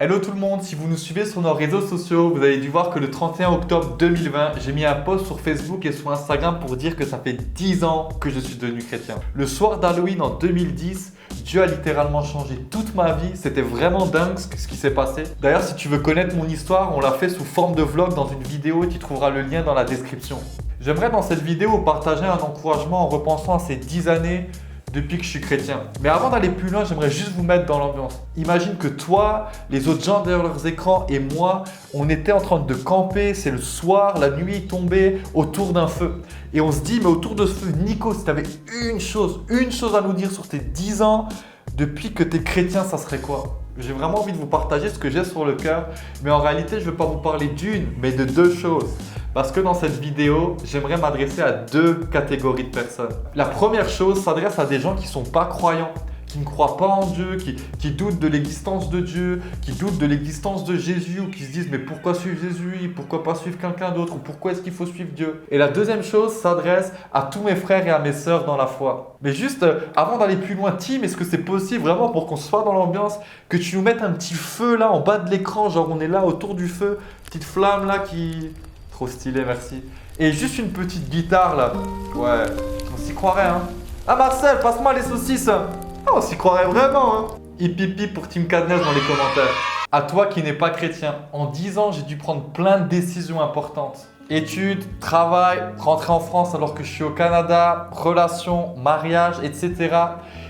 Hello tout le monde, si vous nous suivez sur nos réseaux sociaux, vous avez dû voir que le 31 octobre 2020, j'ai mis un post sur Facebook et sur Instagram pour dire que ça fait 10 ans que je suis devenu chrétien. Le soir d'Halloween en 2010, Dieu a littéralement changé toute ma vie, c'était vraiment dingue ce qui s'est passé. D'ailleurs, si tu veux connaître mon histoire, on l'a fait sous forme de vlog dans une vidéo et tu trouveras le lien dans la description. J'aimerais dans cette vidéo partager un encouragement en repensant à ces 10 années depuis que je suis chrétien. Mais avant d'aller plus loin, j'aimerais juste vous mettre dans l'ambiance. Imagine que toi, les autres gens derrière leurs écrans et moi, on était en train de camper, c'est le soir, la nuit est tombée, autour d'un feu. Et on se dit, mais autour de ce feu, Nico, si tu avais une chose à nous dire sur tes 10 ans, depuis que tu es chrétien, ça serait quoi? J'ai vraiment envie de vous partager ce que j'ai sur le cœur, mais en réalité, je ne veux pas vous parler d'une, mais de deux choses. Parce que dans cette vidéo, j'aimerais m'adresser à deux catégories de personnes. La première chose s'adresse à des gens qui ne sont pas croyants, qui ne croient pas en Dieu, qui doutent de l'existence de Dieu, qui doutent de l'existence de Jésus ou qui se disent mais pourquoi suivre Jésus, pourquoi pas suivre quelqu'un d'autre ou pourquoi est-ce qu'il faut suivre Dieu. Et la deuxième chose s'adresse à tous mes frères et à mes sœurs dans la foi. Mais juste avant d'aller plus loin, Tim, est-ce que c'est possible vraiment pour qu'on soit dans l'ambiance que tu nous mettes un petit feu là en bas de l'écran, genre on est là autour du feu, petite flamme là qui... Trop stylé, merci. Et juste une petite guitare là. Ouais, on s'y croirait hein. Ah Marcel, passe-moi les saucisses. Ah, on s'y croirait vraiment hein. Hip hip hip pour Team Cadness dans les commentaires. À toi qui n'es pas chrétien, en 10 ans j'ai dû prendre plein de décisions importantes. Études, travail, rentrer en France alors que je suis au Canada, relations, mariage, etc.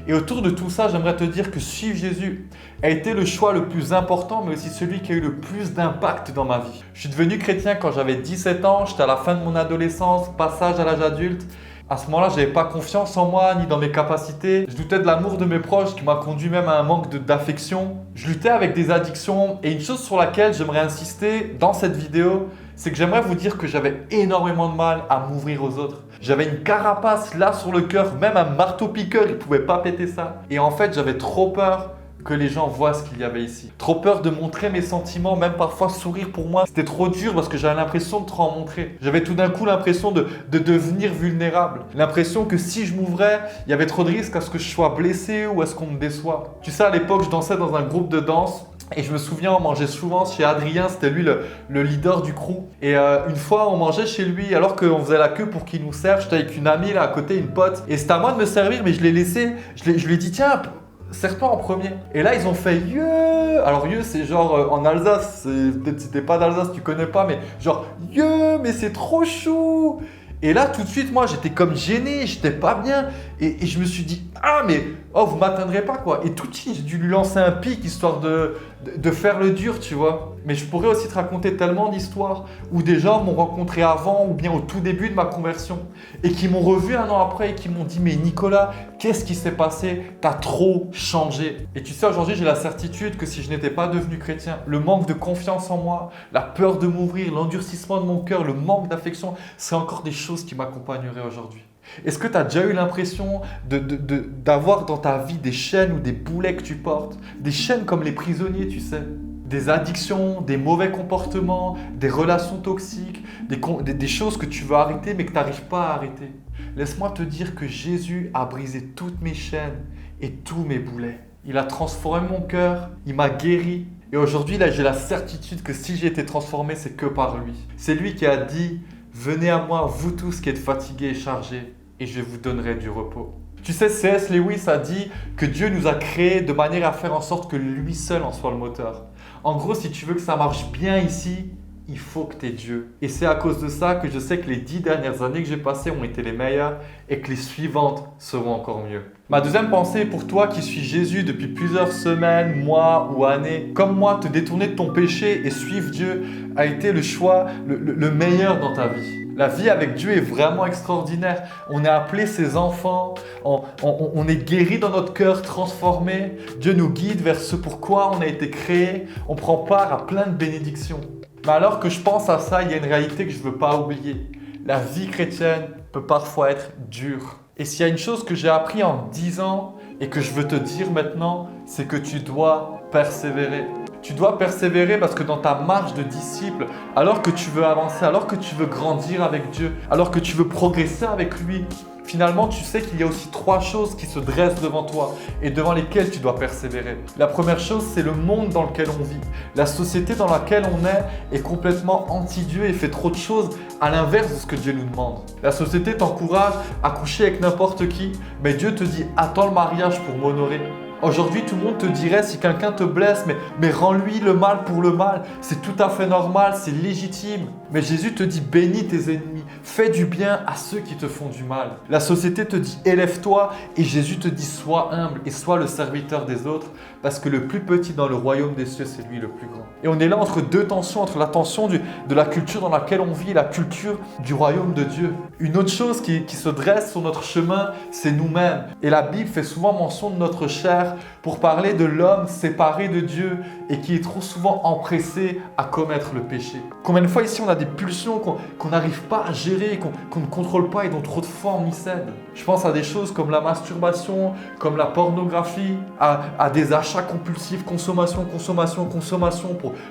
Et autour de tout ça, j'aimerais te dire que suivre Jésus a été le choix le plus important, mais aussi celui qui a eu le plus d'impact dans ma vie. Je suis devenu chrétien quand j'avais 17 ans, j'étais à la fin de mon adolescence, passage à l'âge adulte. À ce moment-là, je n'avais pas confiance en moi ni dans mes capacités. Je doutais de l'amour de mes proches qui m'a conduit même à un manque d'affection. Je luttais avec des addictions et une chose sur laquelle j'aimerais insister dans cette vidéo, c'est que j'aimerais vous dire que j'avais énormément de mal à m'ouvrir aux autres. J'avais une carapace là sur le cœur, même un marteau-piqueur, il ne pouvait pas péter ça. Et en fait, j'avais trop peur que les gens voient ce qu'il y avait ici. Trop peur de montrer mes sentiments, même parfois sourire pour moi. C'était trop dur parce que j'avais l'impression de trop en montrer. J'avais tout d'un coup l'impression de devenir vulnérable. L'impression que si je m'ouvrais, il y avait trop de risques à ce que je sois blessé ou à ce qu'on me déçoive. Tu sais, à l'époque, je dansais dans un groupe de danse. Et je me souviens, on mangeait souvent chez Adrien, c'était lui le leader du crew. Et une fois, on mangeait chez lui alors qu'on faisait la queue pour qu'il nous serve. J'étais avec une amie là à côté, une pote. Et c'était à moi de me servir, mais je l'ai laissé. Je lui ai dit, tiens, sers-toi en premier. Et là, ils ont fait « Yeux ». Alors, Yeux, c'est genre en Alsace. Peut-être si t'es pas d'Alsace, tu connais pas, mais genre « Yeux, mais c'est trop chou ». Et là, tout de suite, moi, j'étais comme gêné, j'étais pas bien. Et je me suis dit, ah, mais oh, vous m'atteindrez pas, quoi. Et tout de suite, j'ai dû lui lancer un pic, histoire de faire le dur, tu vois. Mais je pourrais aussi te raconter tellement d'histoires où des gens m'ont rencontré avant ou bien au tout début de ma conversion et qui m'ont revu un an après et qui m'ont dit, mais Nicolas, qu'est-ce qui s'est passé? T'as trop changé. Et tu sais, aujourd'hui, j'ai la certitude que si je n'étais pas devenu chrétien, le manque de confiance en moi, la peur de m'ouvrir, l'endurcissement de mon cœur, le manque d'affection, c'est encore des choses qui m'accompagneraient aujourd'hui. Est-ce que tu as déjà eu l'impression d'avoir dans ta vie des chaînes ou des boulets que tu portes? Des chaînes comme les prisonniers, tu sais. Des addictions, des mauvais comportements, des relations toxiques, des choses que tu veux arrêter mais que tu n'arrives pas à arrêter. Laisse-moi te dire que Jésus a brisé toutes mes chaînes et tous mes boulets. Il a transformé mon cœur, il m'a guéri. Et aujourd'hui, là, j'ai la certitude que si j'ai été transformé, c'est que par lui. C'est lui qui a dit « Venez à moi, vous tous qui êtes fatigués et chargés, et je vous donnerai du repos. » Tu sais, C.S. Lewis a dit que Dieu nous a créés de manière à faire en sorte que lui seul en soit le moteur. En gros, si tu veux que ça marche bien ici, il faut que tu aies Dieu. Et c'est à cause de ça que je sais que les 10 dernières années que j'ai passées ont été les meilleures et que les suivantes seront encore mieux. Ma deuxième pensée est pour toi qui suis Jésus depuis plusieurs semaines, mois ou années. Comme moi, te détourner de ton péché et suivre Dieu a été le choix le meilleur dans ta vie. La vie avec Dieu est vraiment extraordinaire. On est appelé ses enfants, on est guéri dans notre cœur, transformé. Dieu nous guide vers ce pourquoi on a été créé. On prend part à plein de bénédictions. Mais alors que je pense à ça, il y a une réalité que je ne veux pas oublier. La vie chrétienne peut parfois être dure. Et s'il y a une chose que j'ai appris en 10 ans et que je veux te dire maintenant, c'est que tu dois persévérer. Tu dois persévérer parce que dans ta marche de disciple, alors que tu veux avancer, alors que tu veux grandir avec Dieu, alors que tu veux progresser avec lui, Finalement, tu sais qu'il y a aussi 3 choses qui se dressent devant toi et devant lesquelles tu dois persévérer. La première chose, c'est le monde dans lequel on vit. La société dans laquelle on est complètement anti-Dieu et fait trop de choses à l'inverse de ce que Dieu nous demande. La société t'encourage à coucher avec n'importe qui, mais Dieu te dit « attends le mariage pour m'honorer ». Aujourd'hui, tout le monde te dirait si quelqu'un te blesse, mais rends-lui le mal pour le mal. C'est tout à fait normal, c'est légitime. Mais Jésus te dit bénis tes ennemis, fais du bien à ceux qui te font du mal. La société te dit élève-toi et Jésus te dit sois humble et sois le serviteur des autres parce que le plus petit dans le royaume des cieux, c'est lui le plus grand. Et on est là entre 2 tensions, entre la tension de la culture dans laquelle on vit et la culture du royaume de Dieu. Une autre chose qui se dresse sur notre chemin, c'est nous-mêmes. Et la Bible fait souvent mention de notre chair pour parler de l'homme séparé de Dieu et qui est trop souvent empressé à commettre le péché. Combien de fois ici on a des pulsions qu'on n'arrive pas à gérer, qu'on ne contrôle pas et dont trop de fois on y cède. Je pense à des choses comme la masturbation, comme la pornographie, à des achats compulsifs, consommation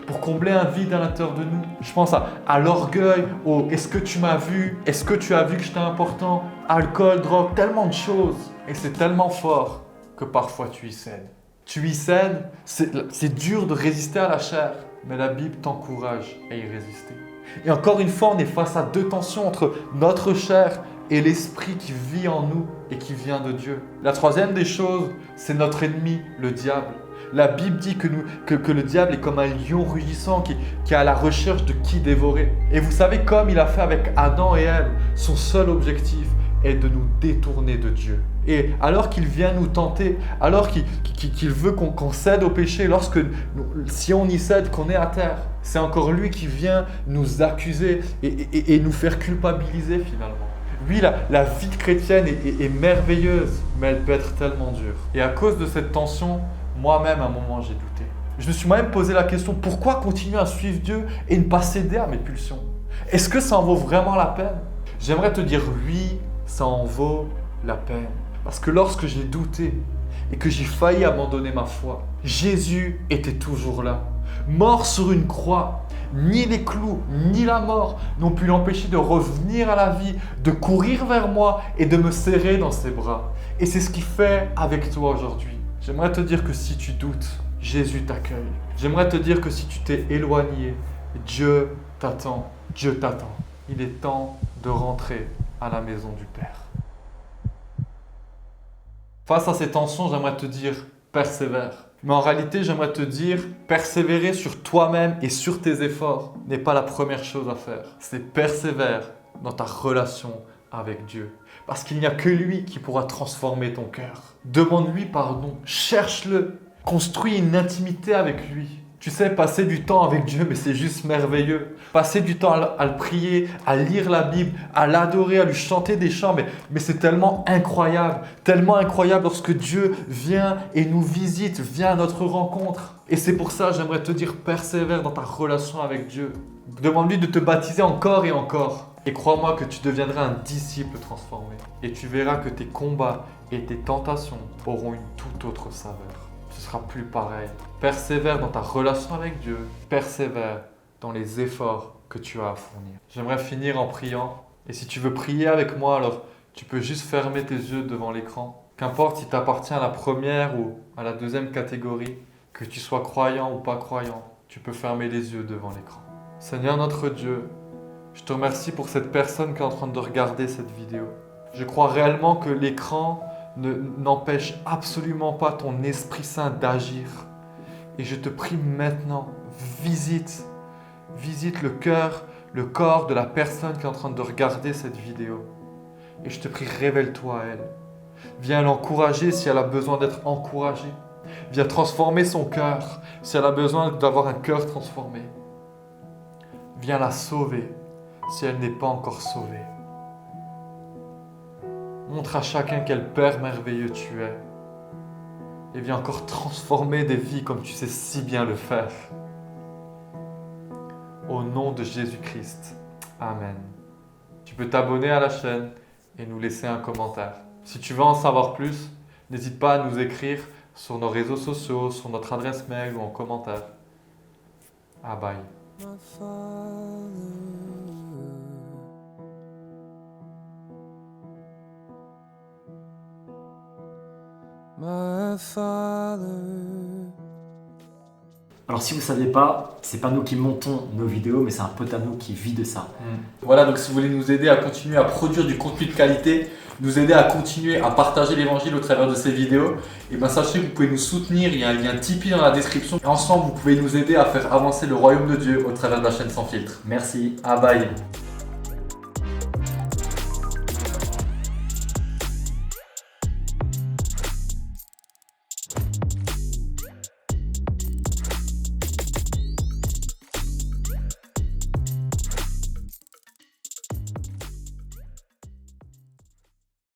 pour combler un vide à l'intérieur de nous. Je pense à l'orgueil, au est-ce que tu m'as vu, est-ce que tu as vu que j'étais important, alcool, drogue, tellement de choses. Et c'est tellement fort que parfois tu y cèdes. Tu y cèdes, c'est dur de résister à la chair, mais la Bible t'encourage à y résister. Et encore une fois, on est face à 2 tensions entre notre chair et l'esprit qui vit en nous et qui vient de Dieu. La troisième des choses, c'est notre ennemi, le diable. La Bible dit que le diable est comme un lion rugissant qui est à la recherche de qui dévorer. Et vous savez, comme il a fait avec Adam et Ève, son seul objectif est de nous détourner de Dieu. Et alors qu'il vient nous tenter, alors qu'il veut qu'on cède au péché, si on y cède, qu'on est à terre, c'est encore lui qui vient nous accuser et nous faire culpabiliser finalement. Oui, la vie chrétienne est merveilleuse, mais elle peut être tellement dure. Et à cause de cette tension, moi-même, à un moment, j'ai douté. Je me suis moi-même posé la question, pourquoi continuer à suivre Dieu et ne pas céder à mes pulsions? Est-ce que ça en vaut vraiment la peine? J'aimerais te dire oui, ça en vaut la peine. Parce que lorsque j'ai douté et que j'ai failli abandonner ma foi, Jésus était toujours là, mort sur une croix. Ni les clous, ni la mort n'ont pu l'empêcher de revenir à la vie, de courir vers moi et de me serrer dans ses bras. Et c'est ce qu'il fait avec toi aujourd'hui. J'aimerais te dire que si tu doutes, Jésus t'accueille. J'aimerais te dire que si tu t'es éloigné, Dieu t'attend. Dieu t'attend. Il est temps de rentrer à la maison du Père. Face à ces tensions, j'aimerais te dire, persévère. Mais en réalité, j'aimerais te dire, persévérer sur toi-même et sur tes efforts n'est pas la première chose à faire. C'est persévère dans ta relation avec Dieu. Parce qu'il n'y a que lui qui pourra transformer ton cœur. Demande-lui pardon, cherche-le, construis une intimité avec lui. Tu sais, passer du temps avec Dieu, mais c'est juste merveilleux. Passer du temps à le prier, à lire la Bible, à l'adorer, à lui chanter des chants, mais c'est tellement incroyable lorsque Dieu vient et nous visite, vient à notre rencontre. Et c'est pour ça, j'aimerais te dire, persévère dans ta relation avec Dieu. Demande-lui de te baptiser encore et encore. Et crois-moi que tu deviendras un disciple transformé. Et tu verras que tes combats et tes tentations auront une toute autre saveur. Ce sera plus pareil. Persévère dans ta relation avec Dieu. Persévère dans les efforts que tu as à fournir. J'aimerais finir en priant. Et si tu veux prier avec moi, alors tu peux juste fermer tes yeux devant l'écran. Qu'importe si tu appartiens à la première ou à la deuxième catégorie, que tu sois croyant ou pas croyant, tu peux fermer les yeux devant l'écran. Seigneur notre Dieu, je te remercie pour cette personne qui est en train de regarder cette vidéo. Je crois réellement que l'écran n'empêche absolument pas ton Esprit Saint d'agir. Et je te prie maintenant, visite le cœur, le corps de la personne qui est en train de regarder cette vidéo. Et je te prie, révèle-toi à elle. Viens l'encourager si elle a besoin d'être encouragée. Viens transformer son cœur si elle a besoin d'avoir un cœur transformé. Viens la sauver si elle n'est pas encore sauvée. Montre à chacun quel Père merveilleux tu es. Et viens encore transformer des vies comme tu sais si bien le faire. Au nom de Jésus-Christ. Amen. Tu peux t'abonner à la chaîne et nous laisser un commentaire. Si tu veux en savoir plus, n'hésite pas à nous écrire sur nos réseaux sociaux, sur notre adresse mail ou en commentaire. Ah bye. my Father. Alors si vous ne saviez pas, c'est pas nous qui montons nos vidéos, mais c'est un pote à nous qui vit de ça. Voilà, donc si vous voulez nous aider à continuer à produire du contenu de qualité, nous aider à continuer à partager l'évangile au travers de ces vidéos, et bien sachez que vous pouvez nous soutenir, il y a un lien Tipeee dans la description. Et ensemble, vous pouvez nous aider à faire avancer le royaume de Dieu au travers de la chaîne Sans Filtre. Merci. Ah bye.